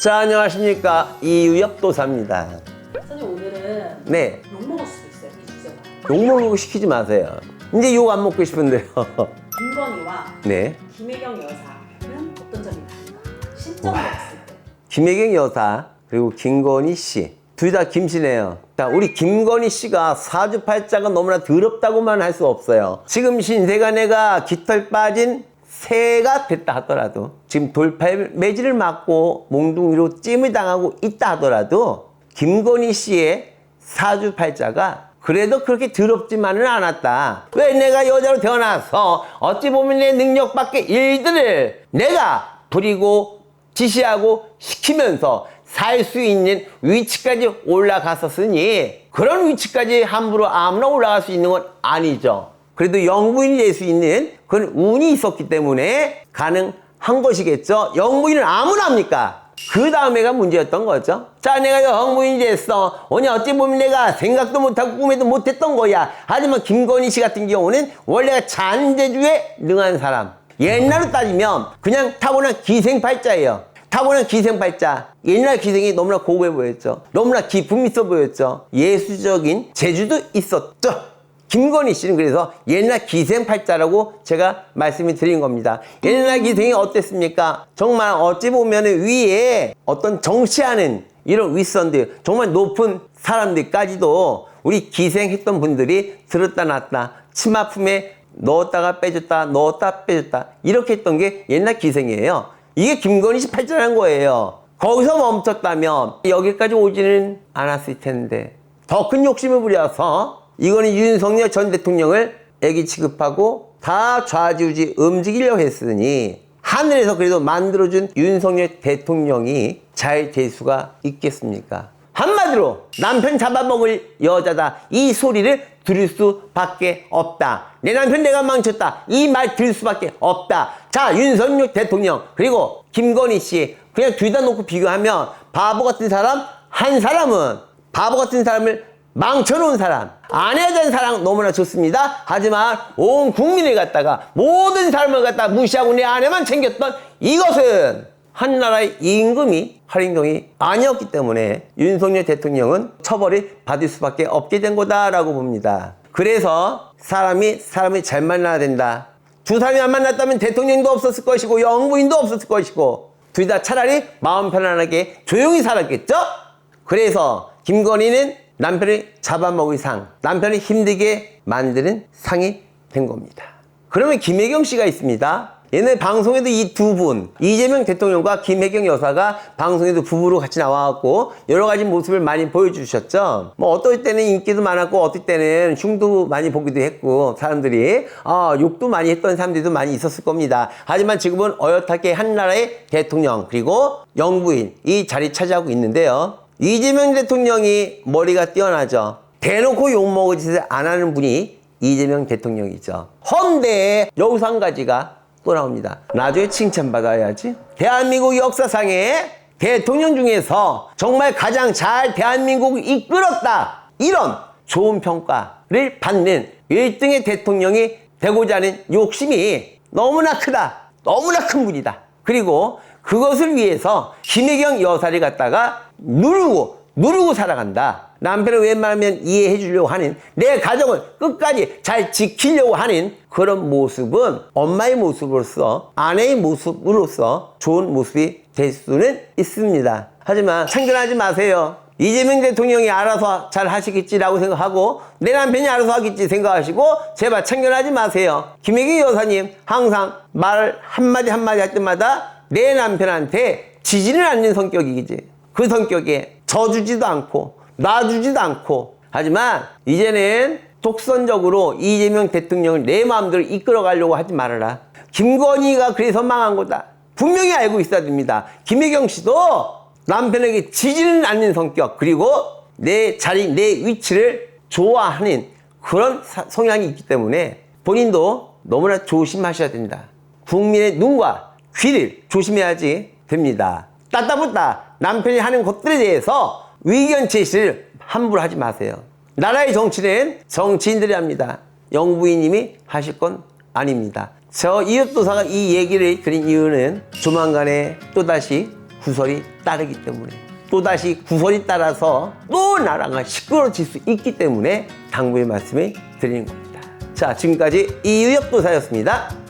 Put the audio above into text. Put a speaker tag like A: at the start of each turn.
A: 자, 안녕하십니까. 이유엽도사입니다.
B: 선생님, 오늘은
A: 네,
B: 욕 먹을 수도 있어요, 이 주제가.
A: 욕먹고 시키지 마세요. 이제 욕 안 먹고 싶은데요.
B: 김건희와
A: 네,
B: 김혜경 여사는 어떤 점이 다른가? 신점을 봤을 때.
A: 김혜경 여사 그리고 김건희 씨 둘 다 김씨네요. 자, 우리 김건희 씨가 사주팔자가 너무나 더럽다고만 할 수 없어요. 지금 신세가 내가 깃털 빠진 새가 됐다 하더라도, 지금 돌팔 매질을 맞고 몽둥이로 찜을 당하고 있다 하더라도 김건희 씨의 사주팔자가 그래도 그렇게 더럽지만은 않았다. 왜 내가 여자로 태어나서 어찌 보면 내 능력 밖의 일들을 내가 부리고 지시하고 시키면서 살 수 있는 위치까지 올라갔었으니, 그런 위치까지 함부로 아무나 올라갈 수 있는 건 아니죠. 그래도 영부인이 될 수 있는 그런 운이 있었기 때문에 가능한 것이겠죠. 영부인은 아무나 합니까? 그 다음에가 문제였던 거죠. 자, 내가 영부인이 됐어. 오늘 어찌 보면 내가 생각도 못하고 꿈에도 못했던 거야. 하지만 김건희 씨 같은 경우는 원래가 잔재주에 능한 사람. 옛날로 따지면 그냥 타고난 기생팔자예요. 타고난 기생팔자. 옛날 기생이 너무나 고급해 보였죠. 너무나 기품 있어 보였죠. 예술적인 재주도 있었죠. 김건희 씨는 그래서 옛날 기생팔자라고 제가 말씀을 드린 겁니다. 옛날 기생이 어땠습니까? 정말 어찌 보면 위에 어떤 정치하는 이런 윗선들, 정말 높은 사람들까지도 우리 기생했던 분들이 들었다 놨다, 치마 품에 넣었다가 빼줬다, 넣었다 빼줬다, 이렇게 했던 게 옛날 기생이에요. 이게 김건희 씨 팔자라는 거예요. 거기서 멈췄다면 여기까지 오지는 않았을 텐데, 더 큰 욕심을 부려서 이거는 윤석열 전 대통령을 애기 취급하고 다 좌지우지 움직이려고 했으니, 하늘에서 그래도 만들어준 윤석열 대통령이 잘 될 수가 있겠습니까? 한마디로 남편 잡아먹을 여자다, 이 소리를 들을 수밖에 없다. 내 남편 내가 망쳤다, 이 말 들을 수밖에 없다. 자, 윤석열 대통령 그리고 김건희 씨 그냥 둘 다 놓고 비교하면 바보 같은 사람 한 사람은 바보 같은 사람을 망쳐놓은 사람, 아내에 대한 사랑 너무나 좋습니다. 하지만 온 국민을 갖다가, 모든 사람을 갖다가 무시하고 내 아내만 챙겼던 이것은 한나라의 임금이 할 행동이 아니었기 때문에 윤석열 대통령은 처벌을 받을 수밖에 없게 된 거다라고 봅니다. 그래서 사람이 잘 만나야 된다. 두 사람이 안 만났다면 대통령도 없었을 것이고 영부인도 없었을 것이고 둘 다 차라리 마음 편안하게 조용히 살았겠죠? 그래서 김건희는 남편을 잡아먹을 상, 남편을 힘들게 만드는 상이 된 겁니다. 그러면 김혜경 씨가 있습니다. 옛날 방송에도 이 두 분, 이재명 대통령과 김혜경 여사가 방송에도 부부로 같이 나와갖고 여러 가지 모습을 많이 보여주셨죠. 뭐 어떨 때는 인기도 많았고 어떨 때는 흉도 많이 보기도 했고, 사람들이 욕도 많이 했던 사람들도 많이 있었을 겁니다. 하지만 지금은 어엿하게 한나라의 대통령 그리고 영부인 이 자리 차지하고 있는데요. 이재명 대통령이 머리가 뛰어나죠. 대놓고 욕먹을 짓을 안 하는 분이 이재명 대통령이죠. 헌데 여기서 한 가지가 또 나옵니다. 나중에 칭찬받아야지. 대한민국 역사상에 대통령 중에서 정말 가장 잘 대한민국을 이끌었다, 이런 좋은 평가를 받는 1등의 대통령이 되고자 하는 욕심이 너무나 크다, 너무나 큰 분이다. 그리고 그것을 위해서 김혜경 여사를 갖다가 누르고 살아간다. 남편을 웬만하면 이해해 주려고 하는, 내 가정을 끝까지 잘 지키려고 하는 그런 모습은 엄마의 모습으로서, 아내의 모습으로서 좋은 모습이 될 수는 있습니다. 하지만 참견하지 마세요. 이재명 대통령이 알아서 잘 하시겠지라고 생각하고 내 남편이 알아서 하겠지 생각하시고 제발 참견하지 마세요. 김혜경 여사님 항상 말 한마디 할 때마다 내 남편한테 지지는 않는 성격이지. 그 성격에 져주지도 않고 놔주지도 않고. 하지만 이제는 독선적으로 이재명 대통령을 내 마음대로 이끌어가려고 하지 말아라. 김건희가 그래서 망한 거다. 분명히 알고 있어야 됩니다. 김혜경 씨도 남편에게 지지는 않는 성격, 그리고 내 자리, 내 위치를 좋아하는 그런 성향이 있기 때문에 본인도 너무나 조심하셔야 된다. 국민의 눈과 귀를 조심해야지 됩니다. 따따붙다 남편이 하는 것들에 대해서 의견 제시를 함부로 하지 마세요. 나라의 정치는 정치인들이 합니다. 영부인님이 하실 건 아닙니다. 저 이웃도사가 이 얘기를 드린 이유는 조만간에 또다시 구설이 따르기 때문에 또다시 구설이 따라서 또 나라가 시끄러워질 수 있기 때문에 당부의 말씀을 드리는 겁니다. 자, 지금까지 이유엽 도사였습니다.